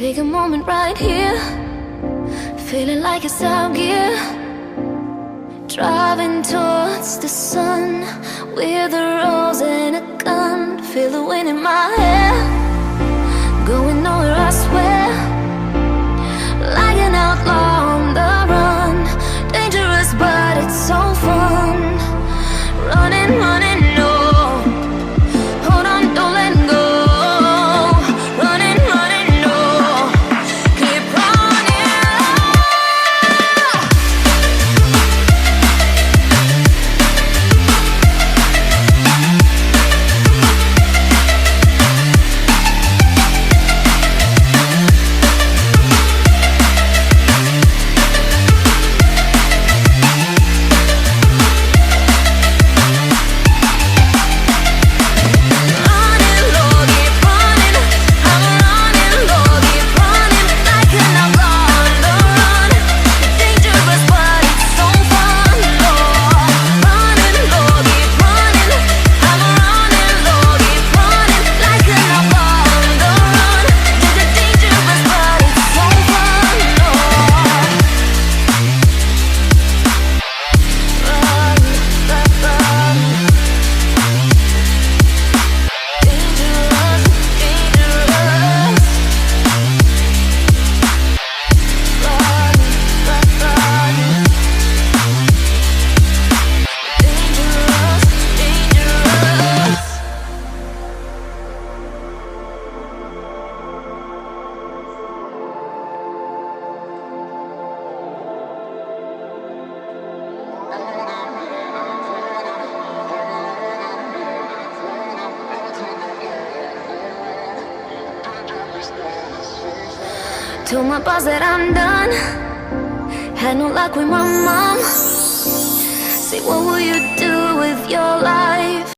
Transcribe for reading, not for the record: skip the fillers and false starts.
Take a moment right here, feeling like it's out gear. Driving towards the sun with a rose and a gun. Feel the wind in my hair, going nowhere I swear. Like an outlaw on the run, dangerous but it's so fun. Running, running, no. Hold on, don't let go. Running, running, no. Keep running. Told my boss that I'm done. Had no luck with my mom. Say, what will you do with your life?